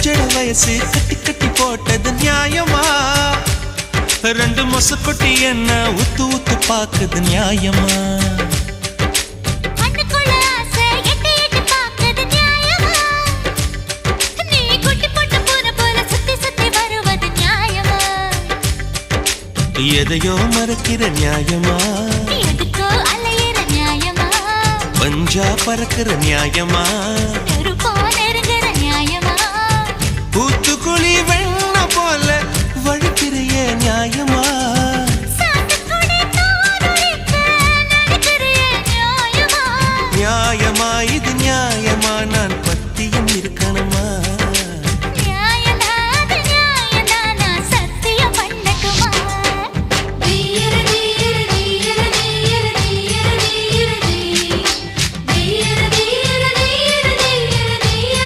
ஜட வயசு கட்டி கட்டி போட்டது நியாயமா? ரெண்டு மொசக்குட்டி என்ன உத்து உத்து பாக்குது நியாயமா? எதையோ மறக்கிற நியாயமா? எதுக்கோ அலையிற நியாயமா? பஞ்சா பறக்கிற நியாயமா?